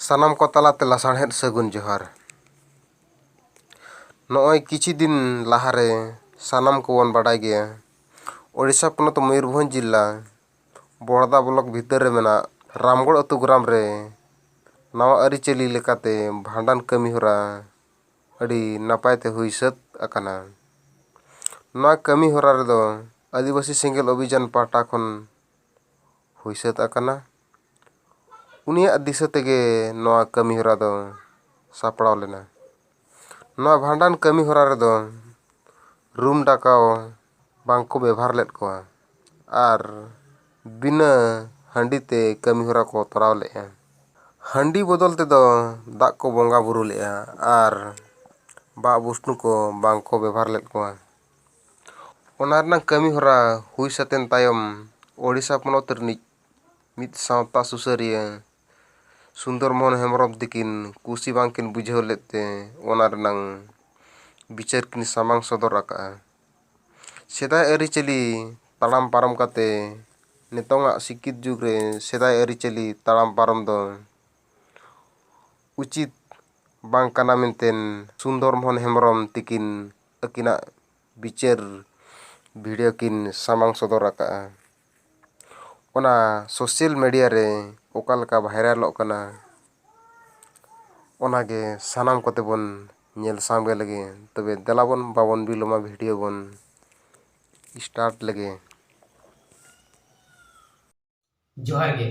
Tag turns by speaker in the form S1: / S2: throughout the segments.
S1: सानाम को तलाते लासाढ़ेद सगुन जोहार। नॉय किछि दिन लाहारे सानाम को बन बाडाय गया ओडिशा पनत मयूरभंज जिला बोड़दा ब्लॉक भीतर रे मेना रामगढ़ अतु ग्राम रे नवा अरिचली लेकाते भांडन कमी होरा अड़ी नपायते हुई सत अकाना। नवा कमी होरा रे दो आदिवासी सेंगेल अभियान पाटा खन हुई सत अकाना। उनिया दिशा तेगे नवा कमी होरा दो सापड़ाव लेना। नवा भांडन कमी होरा रे दो रूम डाकाओ बांको व्यवहार लेत को आर बिना हंडी ते कमी होरा को तराव लेया। हंडी बदल ते दो दाग को बोंगा बुरु लेया आर बा बुष्णु को बांको व्यवहार लेत को। ओनारना कमी होरा हुई सतेन तायम ओडिशा पनत रिनिज मित सावता सुसरिया सुंदर मोहन हेम्ब्रम दिकिन कुसी बांकिन बुझाव लेते ओनारनांग बिचार किन सामांग सदर आका। सेदाय अरिचली ताड़ाम पारम काते नितोंगा सिक्कित जुग रे सेदाय अरिचली ताड़ाम पारम दो उचित बांग काना मेंतेन सुंदर मोहन हेम्ब्रम तिकिन अकिना बिचार वीडियो किन सामांग सदर आका। ओना सोशल मीडिया रे ओकालका भाइरलोग कना ओनागे सानाम कोते बन नेल सामगे लगे। तबे दलाबन बाबन बिलोमा वीडियो बन स्टार्ट लगे।
S2: जोहार गे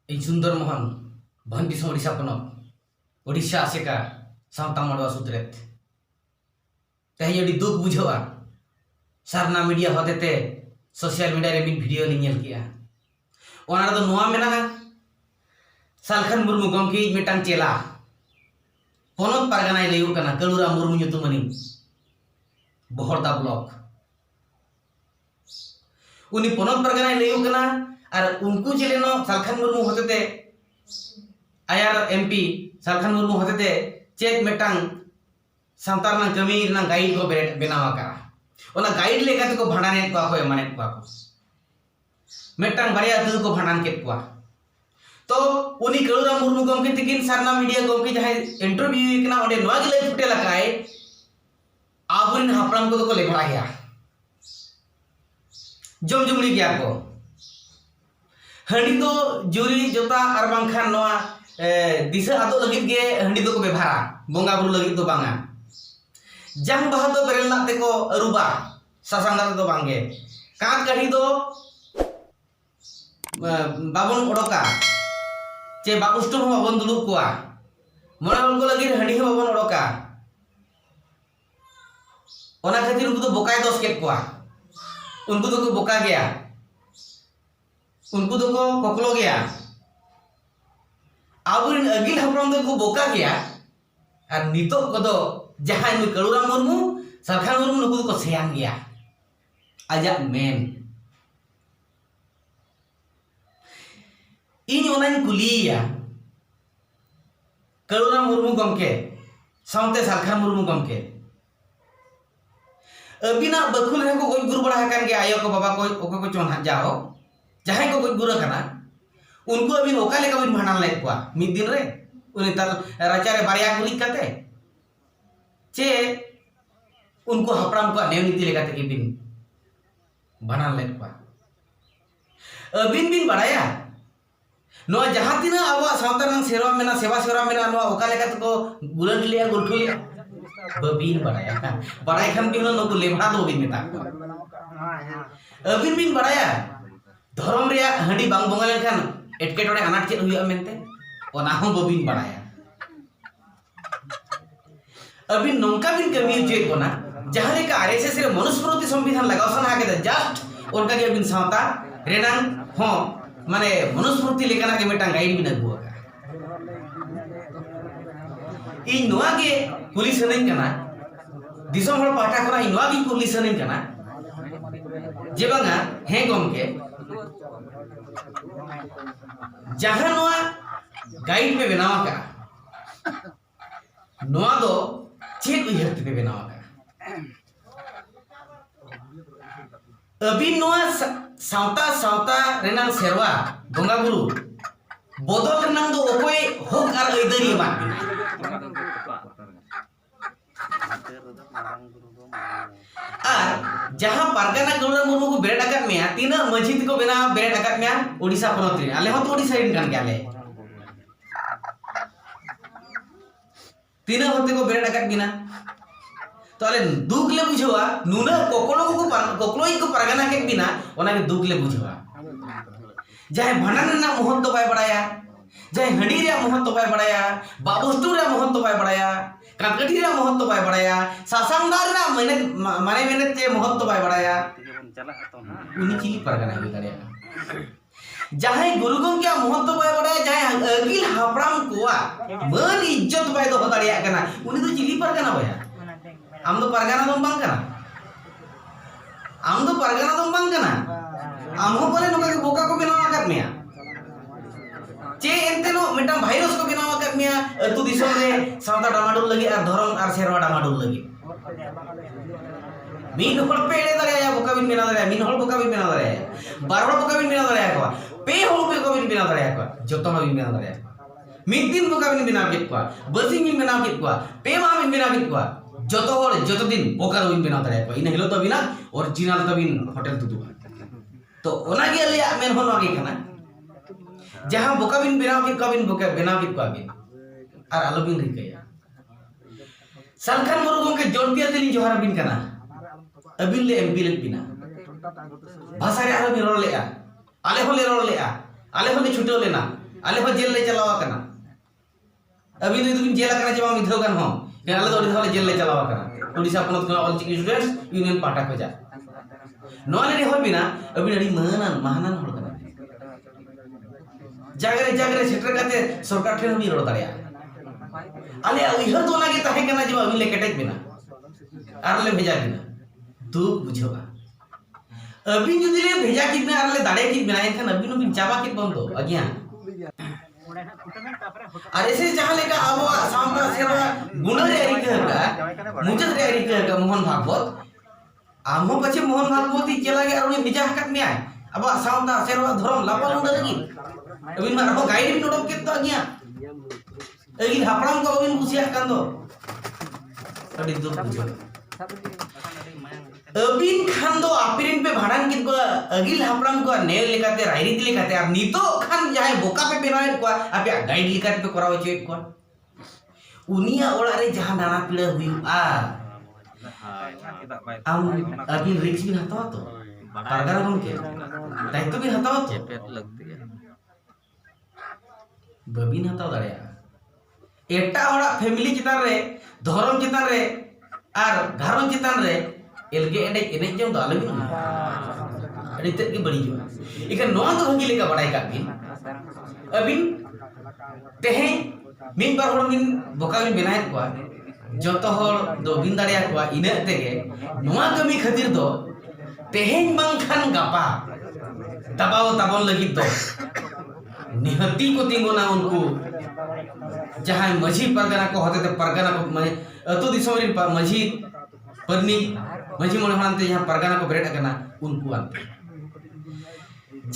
S2: इन सुंदर मोहन भंडिस ओडिशा पनत ओडिशा आसेका सावता मडवा सुतरेत तेहे अड़ी दुख बुझावा सारना मीडिया होतेते सोशल मीडिया रे मिन वीडियो लिंग नेल किया। ओना दो नोआ मेना सालखन मुर्मू गमके मिटांग चेला पनत पारगानाय लैयो कना कलुरा मुर्मू nyutumani बोहरदा ब्लॉक उनी पनत पारगानाय लैयो कना आर उनको जेलेनो सालखन मुर्मू होतेते आयार एमपी सालखन मुर्मू होतेते चेक मिटांग सांतार ना कमी ना गाइड को बनावा का ओना गाइड लेकाते को भांडाने को एमाने को मिटांग बारिया दु को भांडान केत को तो उनी कलुरा मुर्मू गमके तिकिन सारना मीडिया गमके जहां इंटरव्यू इकना ओडे नवा गिले फुटे लकाय आबुन हापराम को लेबड़ा गया जमजुमड़ी गया को हंडी तो जुरी जोता आर बांखान नवा दिशा आदो लगित गे हंडी तो को व्यवहारा बोंगा बुरु लगित तो बांगा जंग बहा तो बेरेल नाते को अरुबा सासांगा तो बांगे कांत कढ़ी तो बाबन ओडोका चे बाबुष्टु बाबन दुलुक को मने उनको लगी हंडी बाबन ओडोका ओना खातिर उनको तो बोकाय दोस केट को उनको तो को बोका गया उनको तो को कोकलो गया आबुन अगिल हप्रम तो को बोका गया और नितो को तो जहां नु कलुरा मुर्मू सरखार मुर्मू नुको को सेयान गया आजा मेन इन ओनाइन कुलिया कलुरा मुर्मू गमके सावते सरखार मुर्मू गमके अबिना बखुल रे को गoj गुरु बड़ा हकन के आयो को बाबा को चोन जाओ जहां को गoj गुरु कना उनको अबिन ओका लेका बिन भांडन ले को मिद दिन रे उनी तल राचा रे बारिया गुरी कते चे उनको हपराम को नेव नीति लेका ते बिन भांडन ले को अबिन बिन बड़ाया नो जहां तिना आवा सावता नंग सेवा मेना सेवा सेवा मेना नो ओका लेका को बुलंद लिया गुलठु लिया बबिन बड़ाया बड़ाई खान बिन नो लेभड़ा दो बिन मेता अबिन बिन बड़ाया धर्म रे हंडी बांग बोंगा लेखान एटकेटोड़े अनाट चेत हुआ मेनते ओना हो बबिन बड़ाया अबिन नोंका बिन कमी जे कोना जहां लेका आरएसएस रे मनुस्मृति संविधान लगाव सना के जस्ट उनका के अबिन सावता रेनान हो माने मनुस्मृति लेकाना के मेटा गाइड बिन अगुआ इ नोआ के पुलिस नहीं कना दिसम हर पाटा करा इ नोआ की पुलिस नहीं कना जे बांगा हे गमके जहां नोआ गाइड पे बनावा का नोआ दो चेक उहर ते बनावा का अभी नोआ सावता सावता रेनान सेरवा बोंगा बुरु बदल रनांग दो ओकोय होक आर अइदारी बात बिना और जहां पारगाना गौरव मुर्मू को बेरेड आकात मेया तीना मस्जिद को बेना बेरेड आकात मेया ओडिशा पोनोत रे आले हो तो ओडिशा रिन कान गयाले तीना होते को बेरेड आकात बिना तो आले दुख ले बुझवा नुना कोकलो को पारगाना के बिना ओना के दुख ले बुझवा जाय भंडान ना महत्व बाय बड़ाया जाय हंडी रे महत्व बाय बड़ाया बाबुस्तु रे महत्व बाय बड़ाया काकटी रे महत्व बाय बड़ाया सासांगदार रे माने मेहनत के महत्व बाय बड़ाया उनी चिली परगना हुई दड़िया जहां गुरु गंगे महत्व बाय बड़ाया जहां अगिल हापराम कोआ मन इज्जत बाय दो दड़िया कना उनी तो चिली परगना बया आम दो परगना दम बांग कना आम दो परगना दम बांग कना आम हो बोले नोका के बोका को बनावा आकात मेया चे एंते नो मिटम भाइरस को बनावा आकात मेया अतु दिसोम रे सावता डामाडोल लगी और धरम और सेरवा डामाडोल लगी मीन होड़ पे एड़े दड़िया बोका बिन बना दड़िया मीन होड़ बोका बिन बना दड़िया बार होड़ बोका बिन बना दड़िया को पे होड़ पे को बिन बना दड़िया को जतो बिन बना दड़िया मीन दिन बोका बिन बना के को बसी बिन बना के को पे मा बिन बना के को जतो होड़ जतो दिन बोका बिन बना दड़िया को इन हिलो तो बिना ओरिजिनल तो बिन होटल तुदु तो ओना के ले मेन होनो के कना जहां बोका बिन बनाव के कबिन बोका बनाव के कबिन और आलो बिन रिकया सलखान मुरुगों के जोड़तिया दिली जोहार बिन कना अबिन ले एमपी ले बिना भाषा रे आरो बिन रोल लेआ आले हो ले रोल लेआ आले हो ले छुटो लेना आले हो जेल ले चलावा कना अबिन तो बिन जेल कना जमा मिथो कन हो के आले तो ओडिसा ले जेल ले चलावा कना ओडिसा पनत कना ऑल चिकी स्टूडेंट्स यूनियन पार्टा को जा नोले रे हो बिना अबिन अडी महानन होड़ कना जागरे सेटर काते सरकार ठेन भी रोड दाड़िया आले उइहर तो लागे ताहे कना जे अबिन ले केटेज बिना आर ले भेजा बिना दुख बुझवा अबिन जुदी ले भेजा कितना आर ले दाड़े कित बिना एखन अबिन बिन चाबा कित बंदो अगिया और ऐसे जहां लेका अब सामता सेवा गुण रे रिका मुजत रे रिका मोहन भागवत आमो पछे मोहन भागवत चला गया और उनी भेजा हकत में आए अब सामता सेवा धर्म लापल उंडा लगी अबिन मा रहो गाइड बिन नोडक केत तो अगिया अगिन हापड़ाम को अबिन कुसिया कान दो अडी दुख बुझो अबिन खान दो आपिरिन पे भाड़ान कित को अगिल हापड़ाम को नेल लेकाते राइरित लेकाते और नितो खान जाय बोका पे बेनावेत को आपे गाइड लेकाते पे कराव चेत को उनिया ओड़ा रे जहां नाना पीड़ा हुई आ आम अबिन रिक्स बिन हतावा तो पारगाना गमके दायित्व बिन हतावा चेपेट लगती है बबिन हताव दाड़िया एटा ओड़ा फैमिली चितान रे धर्म चितान रे और घरन चितान रे एलगे एडे एने जम तो अलग अड़ी तक की बड़ी जो इकन नोआ तो भगी लेका बड़ाई का बिन अबिन तेहे मिन बार होड़ मिन बोका बिन बनाय को जतो होड़ दो बिन दाड़िया को इने तेगे नोआ कमी खातिर दो तेहेन बांखान गापा दबाव ताबन लगी दो निहती को तिंगोना उनको जहां मझी परगना को होते थे परगना को माने अतो दिसोम रे मझी परनी मझी मोने हानते जहां परगना को बेरेट करना उनको आते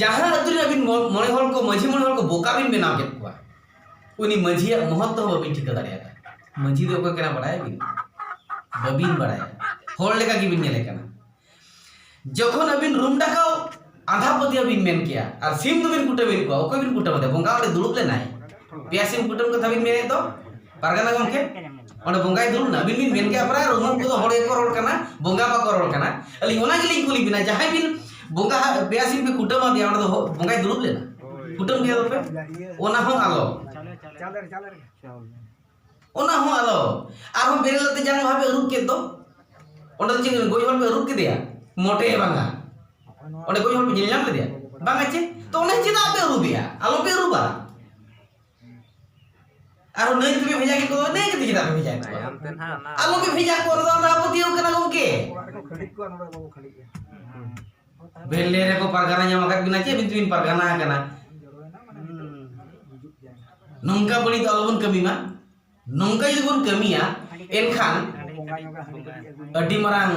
S2: जहां अतुरी अबिन मोने होल को मझी मोने होल को बोका बिन बनाव के को उनी मझी महत्व बबिन ठीक दाड़िया मझी दो को केना बड़ाय बिन बबिन बड़ाय होल लेका की बिन नेले कना जखन अबिन रूम डाकाओ आधा पति अबिन मेन किया और सिम तो बिन कुटे बिन को ओको बिन कुटे मते बोंगा ओडे दुलुब ले नाय पिया सिम कुटम को तबिन मेने तो परगना गमके ओडे बोंगाय दुलुब ना बिन मेन के अपरा रूम को तो होड़े को रोड कना बोंगा बा को रोड कना अली ओना गिली कुली बिना जहां बिन बोंगा पिया सिम पे कुटम दिया ओडे तो बोंगाय दुलुब ले ना कुटम दिया तो पे ओना हो आलो ओना हो आलो आर हम बेरेलते जान भाबे रुक के तो ओडे चिंग गोई होल पे रुक के दिया मोटे बांगा ओडे कोई होल पे जिल नाम ले दिया बांगा चे तो ओने चिदा पे रुबिया आलो पे रुबा आरो नहीं तुम्हें भेजा के को नहीं के चिदा पे भेजा आलो पे भेजा को रो ना पतियो कना गमके बेले रे को परगना ᱧᱟᱢ ᱟᱠᱟᱫ बिना चे बिन परगना कना नोंका बड़ी तो आलोबन कमी मा नोंका जदि बन कमिया एनखान अडी मारांग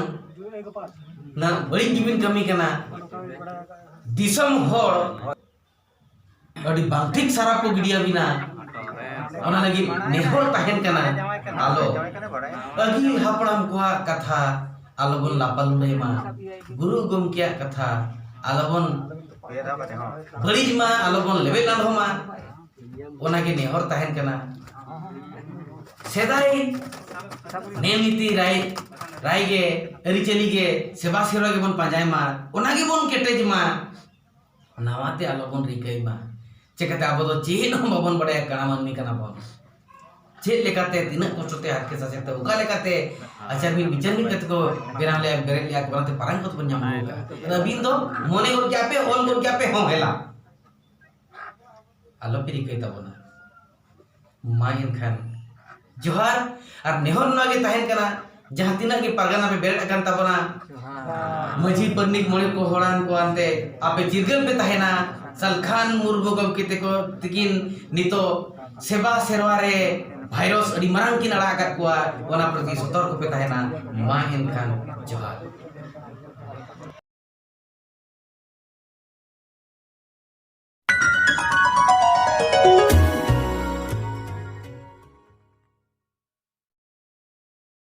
S2: ना बड़ी जिबिन कमी कना दिसम होड़ अड़ी बांग ठीक सारा को गिडिया बिना ओना लगी नेहर ताहेन कना आलो अगी हापड़ाम कोआ कथा आलो बन लापल मा गुरु गमकिया कथा आलो बन बड़ीज मा आलो बन लेबे लांधो मा ओना के नेहर ताहेन कना सेदाई नेमिति राय गे अरिचली गे सेवा सेवा गे बन पाजाय मा ओना गे बन केटेज मा नावाते आलो बन रिकई मा चेकते अब तो चेन हम बाबन बड़े कना माननी कना बन चेक लेकाते तिना कष्टते हारके सासेते ओका लेकाते आचार बिन बिचार बिन कते को बेराम ले बेरे ले बनाते पारंग को बन जामगा रबिन दो मोने और जापे ऑल को जापे हो हेला आलो पिरी कई तबना मा इनखान जोहार और नेहर नागे ताहेन कना जहां तिना के परगना पे बेरे अकन तबना मजी परनिक मोने को होड़ान को आनते आपे जिरगल पे ताहेना सलखान मुर्गो गम किते को तिकिन नितो सेवा सेरवारे भाइरस अड़ी मरांग की नड़ा आकात कुआ ओना प्रति सतर्क पे ताहेना मा इनखान जोहार।